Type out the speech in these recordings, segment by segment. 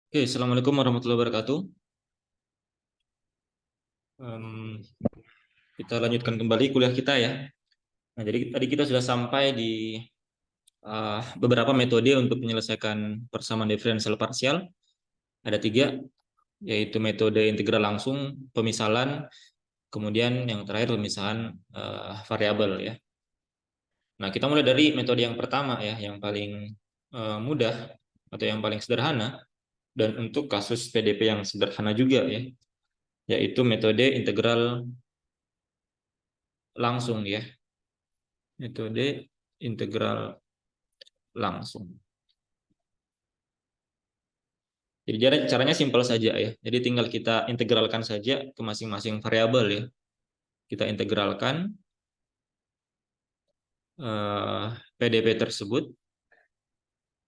Oke, Assalamualaikum warahmatullahi wabarakatuh. Em, kita lanjutkan kembali kuliah kita ya. Nah, jadi tadi kita sudah sampai di beberapa metode untuk menyelesaikan persamaan diferensial parsial. Ada tiga, yaitu metode integral langsung, pemisalan, kemudian yang terakhir pemisahan variabel ya. Nah, kita mulai dari metode yang pertama ya, yang paling mudah atau yang paling sederhana, dan untuk kasus PDP yang sederhana juga ya, yaitu metode integral langsung ya. Metode integral langsung. Jadi caranya simpel saja ya. Jadi tinggal kita integralkan saja ke masing-masing variabel ya. Kita integralkan PDP tersebut,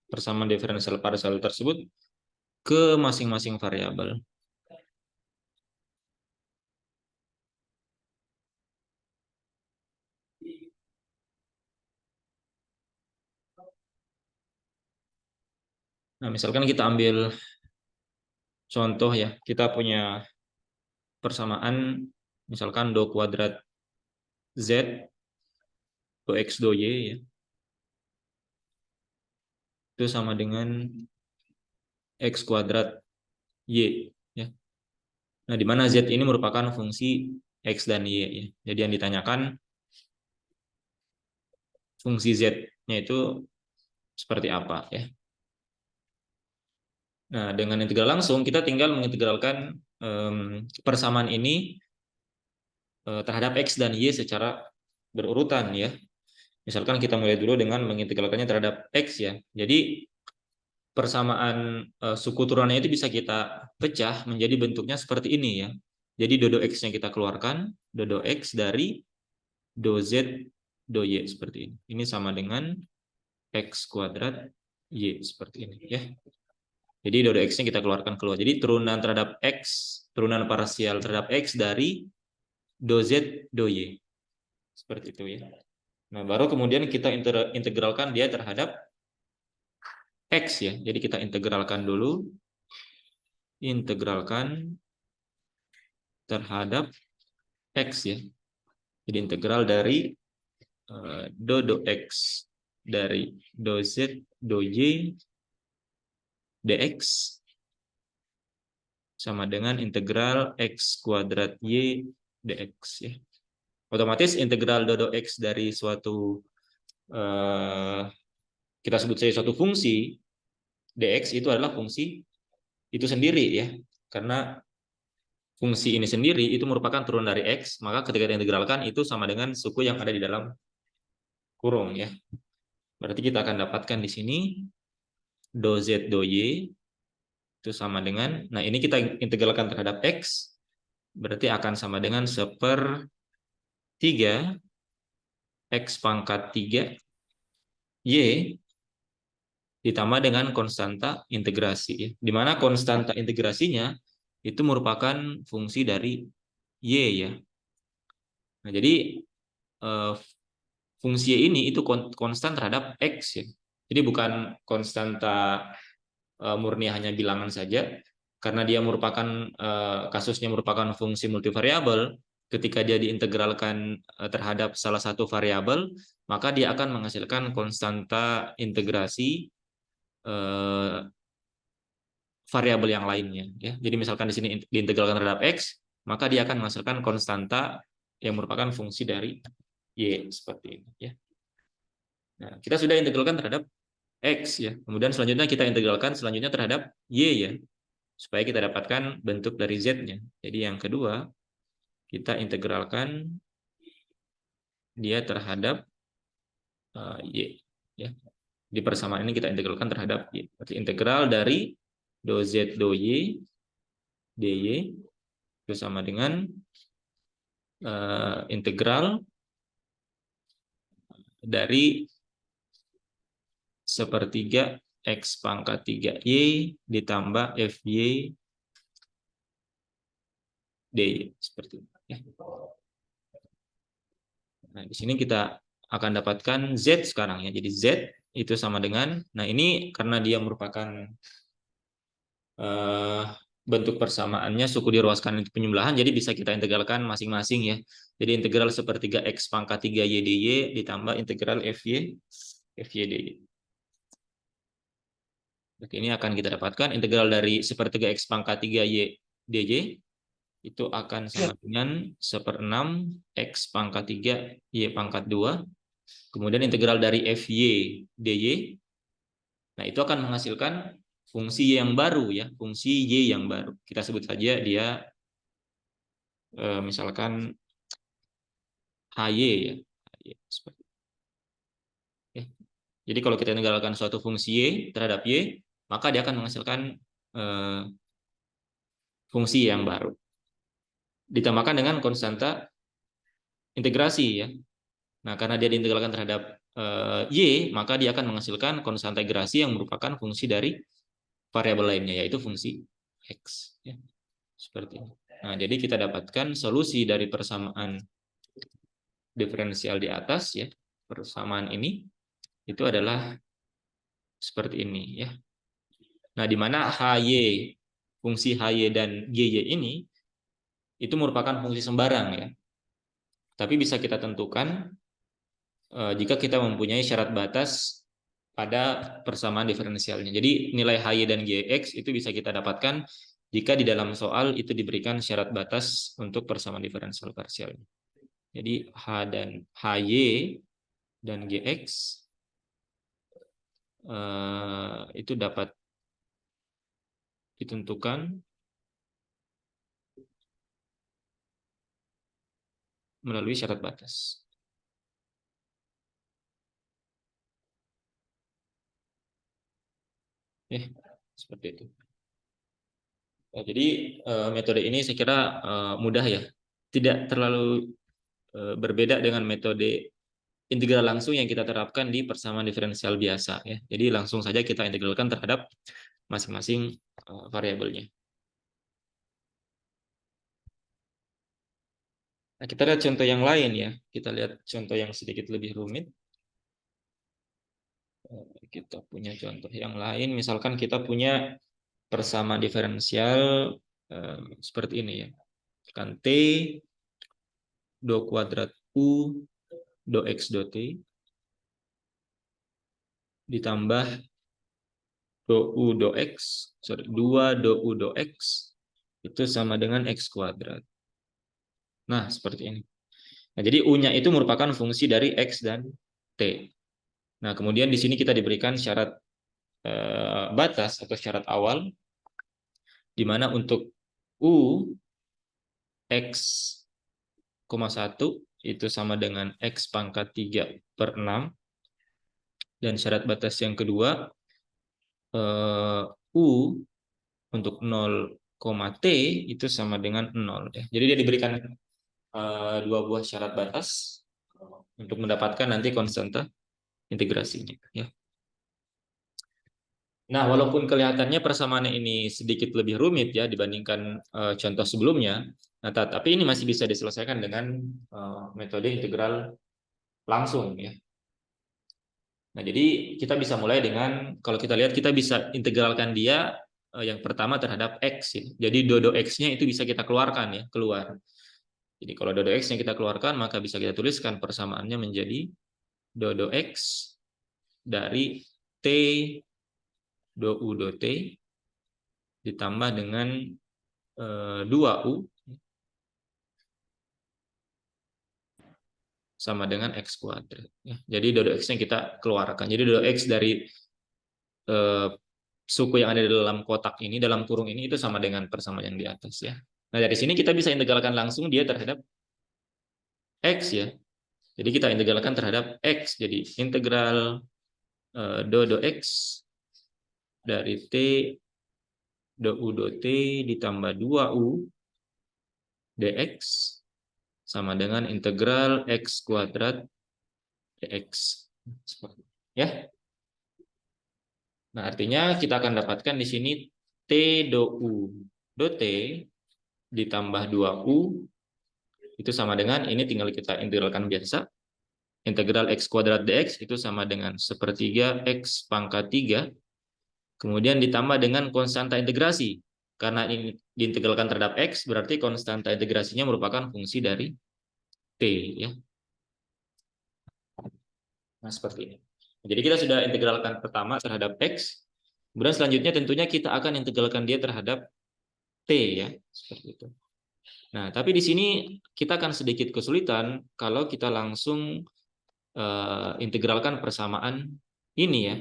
persamaan diferensial parsial tersebut ke masing-masing variabel. Nah, misalkan kita ambil contoh ya, kita punya persamaan misalkan do kuadrat Z, do X, do Y ya. Itu sama dengan X kuadrat Y ya. Nah, di mana Z ini merupakan fungsi X dan Y ya. Jadi yang ditanyakan fungsi Z-nya itu seperti apa ya. Nah, dengan integral langsung kita tinggal mengintegralkan persamaan ini terhadap X dan Y secara berurutan ya. Misalkan kita mulai dulu dengan mengintegralkannya terhadap X ya. Jadi persamaan suku turunannya itu bisa kita pecah menjadi bentuknya seperti ini ya. Jadi dodo X-nya kita keluarkan, dodo X dari do Z do Y seperti ini. Ini sama dengan X kuadrat Y seperti ini ya. Jadi dodo X-nya kita keluarkan keluar. Jadi turunan terhadap X, turunan parsial terhadap X dari do Z, do Y. Seperti itu ya. Nah, baru kemudian kita integralkan dia terhadap X ya. Jadi kita integralkan dulu. Integralkan terhadap X ya. Jadi integral dari do X dari do Z, do Y, dx sama dengan integral X kuadrat Y dx ya. Otomatis integral do X dari suatu kita sebut saja suatu fungsi dx itu adalah fungsi itu sendiri ya, karena fungsi ini sendiri itu merupakan turunan dari x, maka ketika diintegralkan itu sama dengan suku yang ada di dalam kurung ya. Berarti kita akan dapatkan di sini do z do y itu sama dengan, nah ini kita integralkan terhadap x, berarti akan sama dengan 1/3 x pangkat 3 y ditambah dengan konstanta integrasi ya. Di mana konstanta integrasinya itu merupakan fungsi dari y ya. Nah, jadi fungsi ini itu konstan terhadap x ya. Jadi bukan konstanta murni hanya bilangan saja, karena dia merupakan kasusnya merupakan fungsi multivariabel. Ketika dia diintegralkan terhadap salah satu variabel, maka dia akan menghasilkan konstanta integrasi variabel yang lainnya ya. Jadi misalkan di sini diintegralkan terhadap x, maka dia akan menghasilkan konstanta yang merupakan fungsi dari y seperti ini ya. Nah, kita sudah integralkan terhadap x ya. Kemudian selanjutnya kita integralkan selanjutnya terhadap y ya, supaya kita dapatkan bentuk dari z-nya. Jadi yang kedua kita integralkan dia terhadap y ya. Di persamaan ini kita integralkan terhadap y. Berarti integral dari do z do y dy itu sama dengan integral dari 1/3 x pangkat 3y ditambah fy dy seperti ini ya. Nah, di sini kita akan dapatkan z sekarang ya. Jadi z itu sama dengan, nah ini karena dia merupakan eh, bentuk persamaannya suku diruaskan untuk penjumlahan, jadi bisa kita integralkan masing-masing ya. Jadi integral sepertiga X pangkat 3 Y dy ditambah integral Fy dy. Oke, ini akan kita dapatkan integral dari sepertiga X pangkat 3 Y dy itu akan sama dengan 1/6 X pangkat 3 Y pangkat 2. Kemudian integral dari Fy dy. Nah, itu akan menghasilkan fungsi Y yang baru ya, fungsi Y yang baru. Kita sebut saja dia misalkan HY ya. HY, seperti itu. Jadi kalau kita integralkan suatu fungsi Y terhadap Y, maka dia akan menghasilkan fungsi yang baru. Ditambahkan dengan konstanta integrasi ya. Nah, karena dia diintegralkan terhadap Y, maka dia akan menghasilkan konstanta integrasi yang merupakan fungsi dari variabel lainnya, yaitu fungsi X. Ya. Seperti ini. Nah, jadi kita dapatkan solusi dari persamaan diferensial di atas ya. Persamaan ini itu adalah seperti ini ya. Nah, di mana HY, fungsi HY dan GY ini itu merupakan fungsi sembarang ya. Tapi bisa kita tentukan jika kita mempunyai syarat batas pada persamaan diferensialnya. Jadi nilai HY dan GX itu bisa kita dapatkan jika di dalam soal itu diberikan syarat batas untuk persamaan diferensial parsialnya. Jadi HY dan GX itu dapat ditentukan melalui syarat batas. Seperti itu. Nah, jadi metode ini saya kira mudah ya, tidak terlalu berbeda dengan metode integral langsung yang kita terapkan di persamaan diferensial biasa ya. Jadi langsung saja kita integralkan terhadap masing-masing variabelnya. Nah, kita lihat contoh yang lain ya. Kita lihat contoh yang sedikit lebih rumit. Kita punya contoh yang lain, misalkan kita punya persamaan diferensial seperti ini ya. Kan T do kuadrat U do X do T ditambah do U do X, 2 do U do X itu sama dengan X kuadrat. Nah, seperti ini. Nah, jadi U-nya itu merupakan fungsi dari X dan T. Nah, kemudian di sini kita diberikan syarat batas atau syarat awal, di mana untuk U X, 1 itu sama dengan X pangkat 3/6. Dan syarat batas yang kedua, U untuk 0, T itu sama dengan 0. Jadi dia diberikan dua buah syarat batas untuk mendapatkan nanti konstanta integrasinya. Ya. Nah, walaupun kelihatannya persamaan ini sedikit lebih rumit ya dibandingkan contoh sebelumnya, nah, tapi ini masih bisa diselesaikan dengan metode integral langsung ya. Nah, jadi kita bisa mulai dengan, kalau kita lihat kita bisa integralkan dia yang pertama terhadap X ya. Jadi dodo X-nya itu bisa kita keluarkan ya, keluar. Jadi kalau dodo X yang kita keluarkan, maka bisa kita tuliskan persamaannya menjadi dodo X dari T do U do T ditambah dengan 2U sama dengan X kuadrat. Jadi dodo X yang kita keluarkan. Jadi dodo X dari suku yang ada di dalam kotak ini, dalam kurung ini, itu sama dengan persamaan yang di atas ya. Nah, dari sini kita bisa integralkan langsung dia terhadap X ya. Jadi kita integralkan terhadap X. Jadi integral do X dari T do U do T ditambah 2U dx sama dengan integral X kuadrat dx. Ya. Nah, artinya kita akan dapatkan di sini T do U do T ditambah 2U itu sama dengan, ini tinggal kita integralkan biasa. Integral X kuadrat dx itu sama dengan 1/3 X pangkat 3 Kemudian ditambah dengan konstanta integrasi. Karena ini diintegralkan terhadap X, berarti konstanta integrasinya merupakan fungsi dari T. Ya. Nah, seperti ini. Jadi kita sudah integralkan pertama terhadap X. Kemudian selanjutnya tentunya kita akan integralkan dia terhadap T. Ya. Seperti itu. Nah, tapi di sini kita akan sedikit kesulitan kalau kita langsung integralkan persamaan ini ya.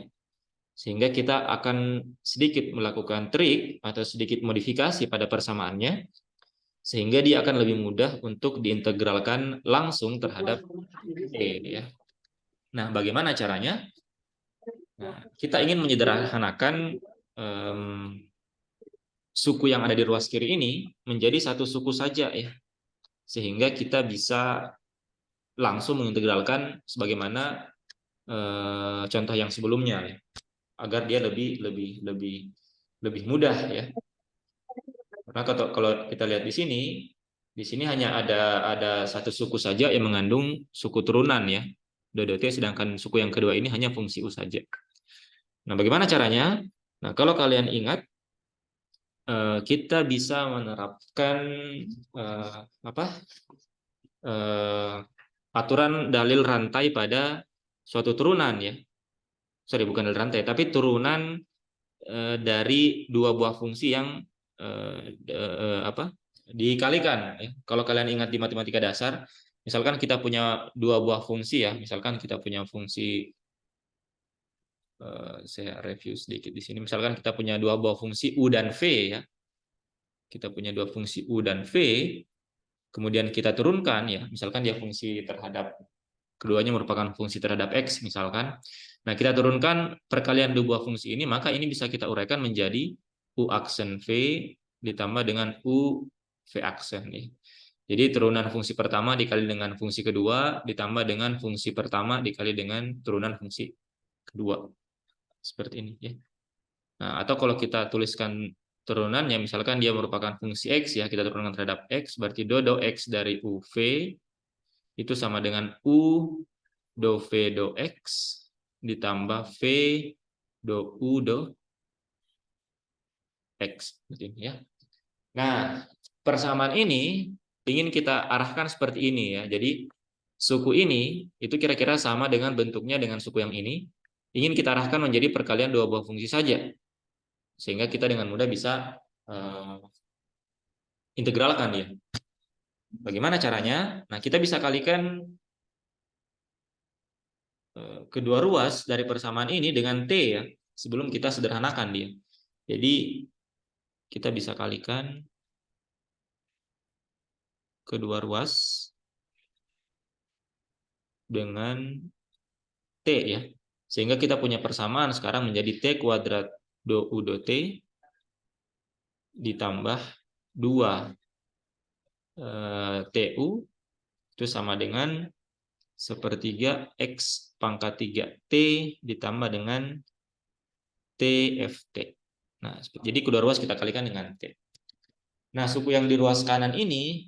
Sehingga kita akan sedikit melakukan trik atau sedikit modifikasi pada persamaannya, sehingga dia akan lebih mudah untuk diintegralkan langsung terhadap E. Ya. Nah, bagaimana caranya? Nah, kita ingin menyederhanakan suku yang ada di ruas kiri ini menjadi satu suku saja ya, sehingga kita bisa langsung mengintegralkan sebagaimana contoh yang sebelumnya ya, agar dia lebih mudah ya. Karena kalau kita lihat di sini hanya ada satu suku saja yang mengandung suku turunan ya, DOT, sedangkan suku yang kedua ini hanya fungsi U saja. Nah, bagaimana caranya? Nah, kalau kalian ingat, kita bisa menerapkan aturan dalil rantai pada suatu turunan ya. Sorry, bukan dalil rantai, tapi turunan dari dua buah fungsi yang dikalikan. Ya. Kalau kalian ingat di matematika dasar, misalkan kita punya dua buah fungsi ya, misalkan kita punya fungsi, saya review sedikit di sini. Misalkan kita punya dua buah fungsi U dan V ya, kita punya dua fungsi U dan V, kemudian kita turunkan ya, misalkan dia fungsi terhadap keduanya merupakan fungsi terhadap X misalkan. Nah, kita turunkan perkalian dua buah fungsi ini, maka ini bisa kita uraikan menjadi U aksen V ditambah dengan U V aksen nih. Jadi turunan fungsi pertama dikali dengan fungsi kedua ditambah dengan fungsi pertama dikali dengan turunan fungsi kedua. Seperti ini ya. Nah, atau kalau kita tuliskan turunannya, misalkan dia merupakan fungsi X ya, kita turunkan terhadap X, berarti do X dari UV itu sama dengan U do V do X ditambah V do U do X. Seperti ini ya. Nah, persamaan ini ingin kita arahkan seperti ini ya. Jadi suku ini itu kira-kira sama dengan bentuknya dengan suku yang ini. Ingin kita arahkan menjadi perkalian dua buah fungsi saja. Sehingga kita dengan mudah bisa integralkan ya. Bagaimana caranya? Nah, kita bisa kalikan kedua ruas dari persamaan ini dengan T ya. Sebelum kita sederhanakan dia. Jadi kita bisa kalikan kedua ruas dengan T ya. Sehingga kita punya persamaan sekarang menjadi T kuadrat do U do T ditambah 2 TU itu sama dengan sepertiga X pangkat 3T ditambah dengan TFT. Nah, jadi kedua ruas kita kalikan dengan T. Nah, suku yang di ruas kanan ini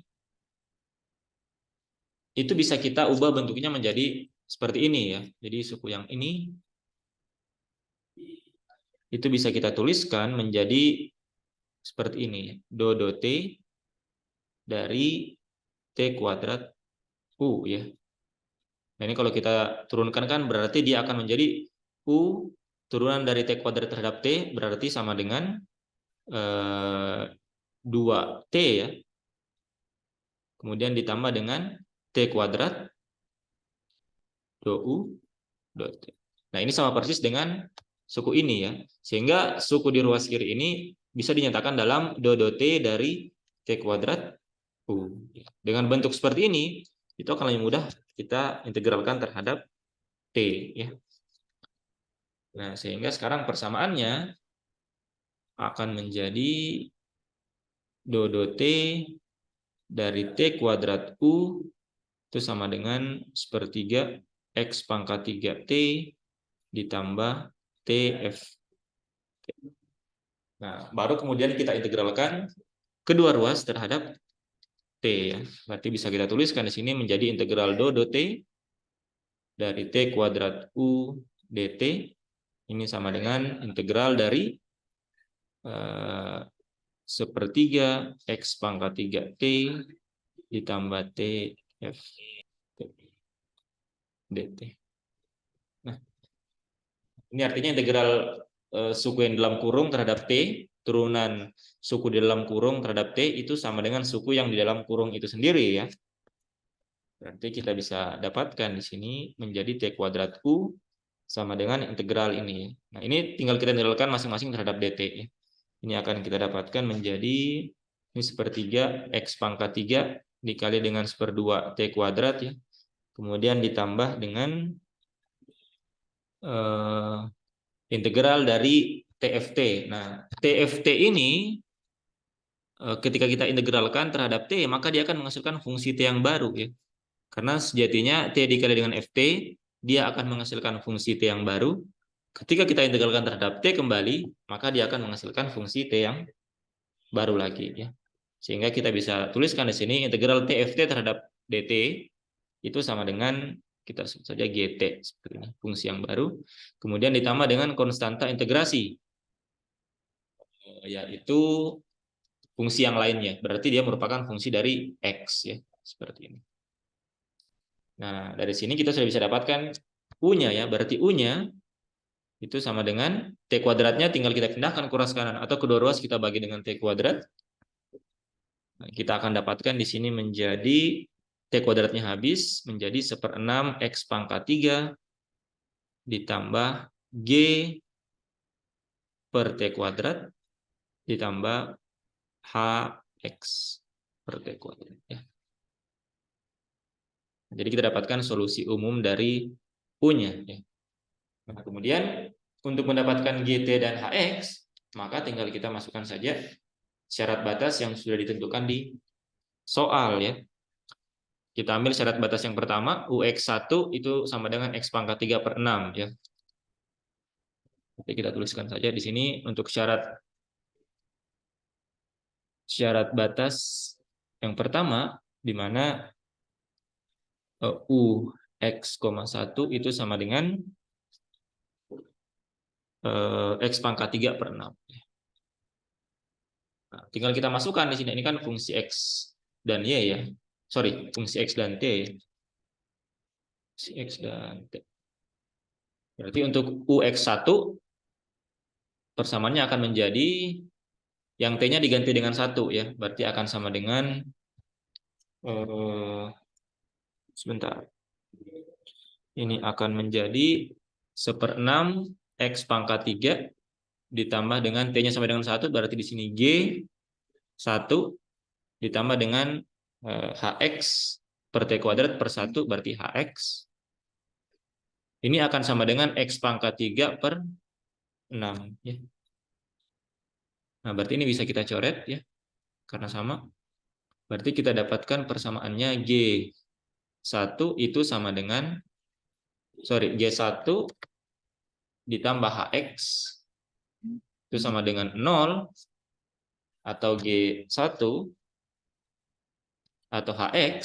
itu bisa kita ubah bentuknya menjadi seperti ini ya. Jadi suku yang ini itu bisa kita tuliskan menjadi seperti ini. Do T dari T kuadrat U ya. Nah, ini kalau kita turunkan kan berarti dia akan menjadi U turunan dari T kuadrat terhadap T berarti sama dengan 2T ya. Kemudian ditambah dengan T kuadrat do U do T. Nah, ini sama persis dengan suku ini ya. Sehingga suku di ruas kiri ini bisa dinyatakan dalam do T dari T kuadrat U. Dengan bentuk seperti ini, itu akan lebih mudah kita integralkan terhadap T ya. Nah, sehingga sekarang persamaannya akan menjadi do T dari T kuadrat U itu sama dengan sepertiga X pangkat 3T ditambah TF. Nah, baru kemudian kita integralkan kedua ruas terhadap T ya. Berarti bisa kita tuliskan di sini menjadi integral do T dari T kuadrat U dt ini sama dengan integral dari sepertiga X pangkat 3T ditambah T F dt. Nah, ini artinya integral suku yang dalam kurung terhadap T, turunan suku di dalam kurung terhadap T itu sama dengan suku yang di dalam kurung itu sendiri ya. Berarti kita bisa dapatkan di sini menjadi T kuadrat U sama dengan integral ini. Nah, ini tinggal kita integralkan masing-masing terhadap dt ya. Ini akan kita dapatkan menjadi ini sepertiga X pangkat 3 dikali dengan seperdua T kuadrat ya. Kemudian ditambah dengan integral dari TFT. Nah, TFT ini ketika kita integralkan terhadap T, maka dia akan menghasilkan fungsi T yang baru ya. Karena sejatinya T dikali dengan FT, dia akan menghasilkan fungsi T yang baru. Ketika kita integralkan terhadap T kembali, maka dia akan menghasilkan fungsi T yang baru lagi ya. Sehingga kita bisa tuliskan di sini integral TFT terhadap dt itu sama dengan kita sebut saja GT seperti ini, fungsi yang baru. Kemudian ditambah dengan konstanta integrasi yaitu fungsi yang lainnya. Berarti dia merupakan fungsi dari X ya, seperti ini. Nah, dari sini kita sudah bisa dapatkan U-nya ya. Berarti U-nya itu sama dengan T kuadratnya tinggal kita pindahkan ke ruas kanan atau kedua ruas kita bagi dengan T kuadrat. Nah, kita akan dapatkan di sini menjadi T kuadratnya habis menjadi 1/6 X pangkat 3 ditambah G per T kuadrat ditambah HX per T kuadrat ya. Jadi kita dapatkan solusi umum dari U-nya ya. Nah, kemudian untuk mendapatkan GT dan HX, maka tinggal kita masukkan saja syarat batas yang sudah ditentukan di soal ya. Kita ambil syarat batas yang pertama, UX1 itu sama dengan X pangkat 3/6 ya. Jadi kita tuliskan saja di sini untuk syarat batas yang pertama di mana UX,1 itu sama dengan X pangkat 3/6. Nah, tinggal kita masukkan di sini, ini kan fungsi X dan Y ya. Sorry, fungsi X dan T. Fungsi X dan T. Berarti untuk UX1 persamaannya akan menjadi yang T-nya diganti dengan 1 ya. Berarti akan sama dengan sebentar. Ini akan menjadi 1/6 X pangkat 3 ditambah dengan T-nya sama dengan 1, berarti di sini G1 ditambah dengan HX per T kuadrat per 1, berarti HX. Ini akan sama dengan X pangkat 3/6 ya. Nah, berarti ini bisa kita coret ya, karena sama. Berarti kita dapatkan persamaannya G1 itu sama dengan G1 ditambah HX itu sama dengan 0 atau G1 atau HX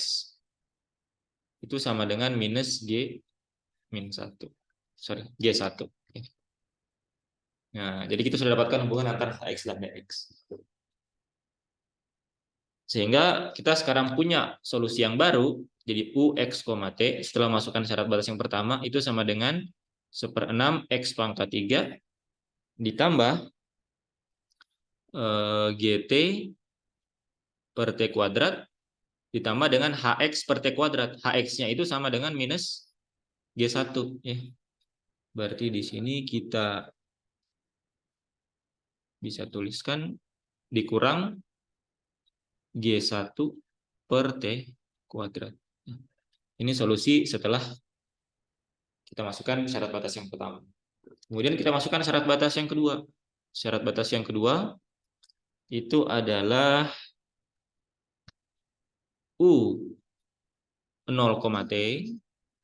itu sama dengan minus G-1. G1. Nah, jadi kita sudah dapatkan hubungan antara HX dan DX. Sehingga kita sekarang punya solusi yang baru, jadi UX, T setelah masukkan syarat batas yang pertama itu sama dengan 1/6 X pangkat 3 ditambah GT per T kuadrat ditambah dengan HX per T kuadrat. HX-nya itu sama dengan minus G1 ya. Berarti di sini kita bisa tuliskan dikurang G1 per T kuadrat. Ini solusi setelah kita masukkan syarat batas yang pertama. Kemudian kita masukkan syarat batas yang kedua. Syarat batas yang kedua itu adalah U 0, T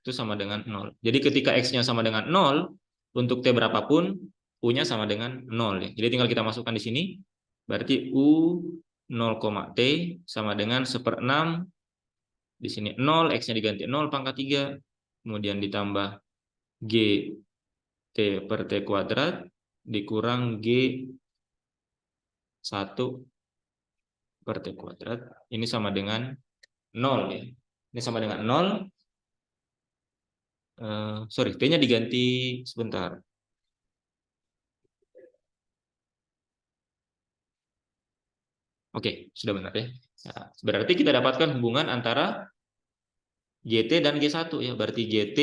itu sama dengan 0. Jadi ketika X-nya sama dengan 0, untuk T berapapun, U-nya sama dengan 0. Ya. Jadi tinggal kita masukkan di sini. Berarti U 0, T sama dengan 1/6. Di sini 0, X-nya diganti 0 pangkat 3. Kemudian ditambah G T per T kuadrat dikurang G 1 per T kuadrat. Ini sama dengan 0 ya. Ini sama dengan 0. Sorry, T-nya diganti sebentar. Oke, sudah benar ya. Nah, berarti kita dapatkan hubungan antara GT dan G1 ya. Berarti GT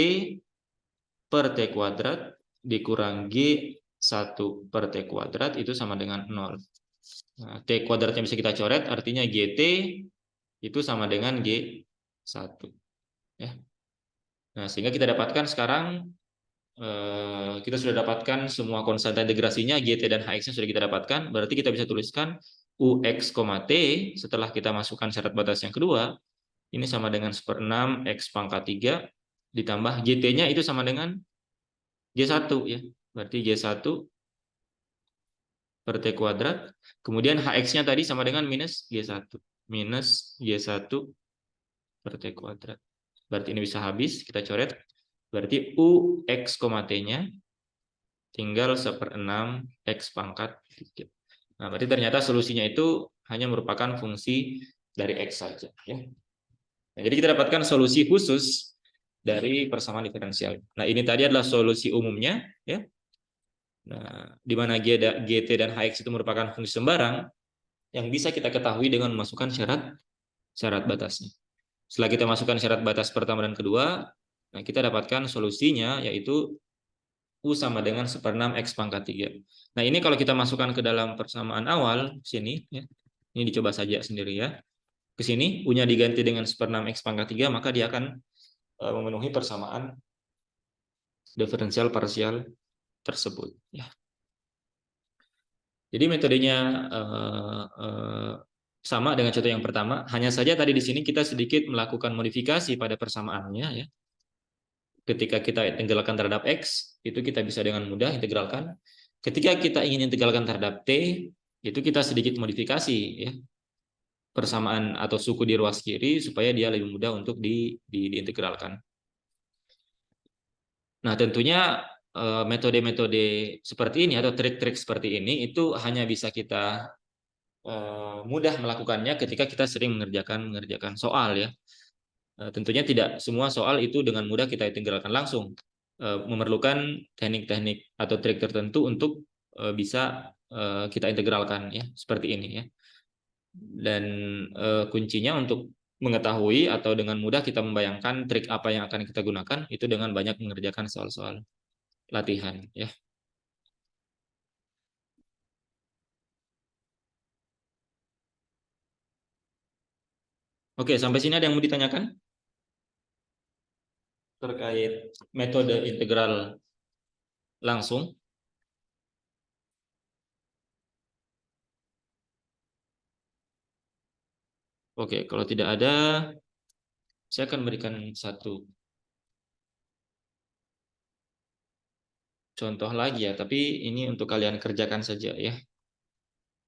per T kuadrat dikurang G1 per T kuadrat itu sama dengan 0. Nah, T kuadratnya bisa kita coret, artinya GT itu sama dengan G1. Ya. Nah, sehingga kita dapatkan sekarang, kita sudah dapatkan semua konstanta integrasinya, GT dan HX-nya sudah kita dapatkan, berarti kita bisa tuliskan UX, T setelah kita masukkan syarat batas yang kedua, ini sama dengan 1/6 X pangkat 3 ditambah GT-nya itu sama dengan G1 ya. Berarti G1 per T kuadrat. Kemudian HX-nya tadi sama dengan minus G1. Minus G1 per T kuadrat. Berarti ini bisa habis, kita coret. Berarti UX, T-nya tinggal 1/6 X pangkat 3. Nah, berarti ternyata solusinya itu hanya merupakan fungsi dari X saja. Ya. Nah, jadi kita dapatkan solusi khusus dari persamaan diferensial. Nah, ini tadi adalah solusi umumnya. Ya. Nah, di mana GT dan HX itu merupakan fungsi sembarang yang bisa kita ketahui dengan memasukkan syarat batasnya. Setelah kita masukkan syarat batas pertama dan kedua, nah kita dapatkan solusinya yaitu U sama dengan 1/6 X pangkat 3. Nah, ini kalau kita masukkan ke dalam persamaan awal sini ya. Ini dicoba saja sendiri ya. Ke sini U-nya diganti dengan 1/6 X pangkat 3, maka dia akan memenuhi persamaan diferensial parsial tersebut ya. Jadi metodenya sama dengan contoh yang pertama, hanya saja tadi di sini kita sedikit melakukan modifikasi pada persamaannya ya. Ketika kita integralkan terhadap X, itu kita bisa dengan mudah integralkan. Ketika kita ingin integralkan terhadap T, itu kita sedikit modifikasi ya. Persamaan atau suku di ruas kiri supaya dia lebih mudah untuk diintegralkan. Nah, tentunya metode-metode seperti ini atau trik-trik seperti ini itu hanya bisa kita mudah melakukannya ketika kita sering mengerjakan soal ya. Tentunya tidak semua soal itu dengan mudah kita integralkan langsung. Memerlukan teknik-teknik atau trik tertentu untuk bisa kita integralkan ya, seperti ini ya. Dan kuncinya untuk mengetahui atau dengan mudah kita membayangkan trik apa yang akan kita gunakan itu dengan banyak mengerjakan soal-soal latihan ya. Oke, sampai sini ada yang mau ditanyakan terkait metode integral langsung? Oke, kalau tidak ada, saya akan berikan satu contoh lagi ya, tapi ini untuk kalian kerjakan saja ya.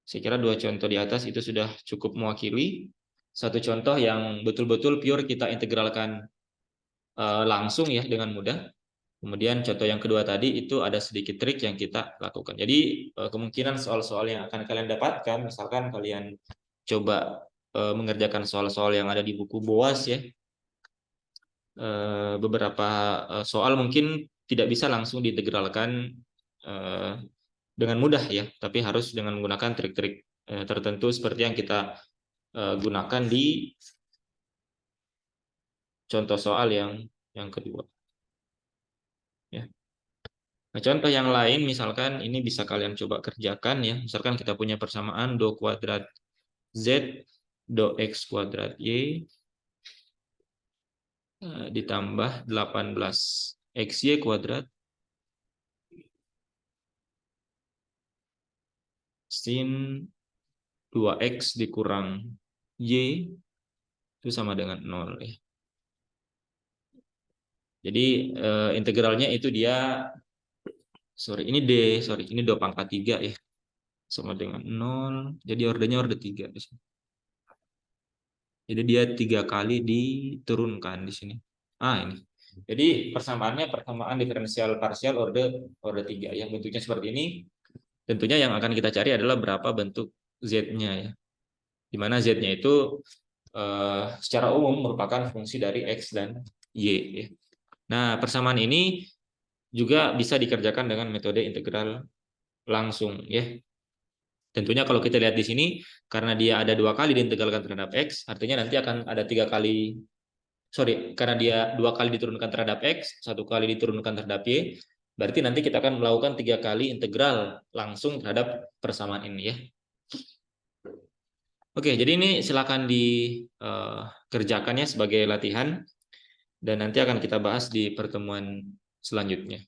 Saya kira 2 contoh di atas itu sudah cukup mewakili. Satu contoh yang betul-betul pure kita integralkan langsung ya dengan mudah. Kemudian contoh yang kedua tadi itu ada sedikit trik yang kita lakukan. Jadi kemungkinan soal-soal yang akan kalian dapatkan, misalkan kalian coba mengerjakan soal-soal yang ada di buku BOAS ya. Beberapa soal mungkin tidak bisa langsung diintegralkan dengan mudah ya, tapi harus dengan menggunakan trik-trik tertentu seperti yang kita gunakan di contoh soal yang kedua. Ya. Nah, contoh yang lain misalkan ini bisa kalian coba kerjakan ya. Misalkan kita punya persamaan do kuadrat Z do X kuadrat Y ditambah 18 XY kuadrat sin 2X dikurang Y itu sama dengan 0 ya. Jadi integralnya itu dia ini 2 pangkat 3 ya. Sama dengan 0. Jadi ordernya order 3 di sini. Jadi dia 3 kali diturunkan di sini. Ini. Jadi persamaannya persamaan diferensial parsial order 3 yang bentuknya seperti ini. Tentunya yang akan kita cari adalah berapa bentuk Z-nya ya. Di mana Z-nya itu secara umum merupakan fungsi dari X dan Y ya. Nah, persamaan ini juga bisa dikerjakan dengan metode integral langsung ya. Tentunya kalau kita lihat di sini, karena dia ada 2 kali diintegralkan terhadap X, artinya nanti akan ada 3 kali, sorry, karena dia 2 kali diturunkan terhadap X, 1 kali diturunkan terhadap Y, berarti nanti kita akan melakukan 3 kali integral langsung terhadap persamaan ini ya. Oke, jadi ini silakan dikerjakannya sebagai latihan, dan nanti akan kita bahas di pertemuan selanjutnya.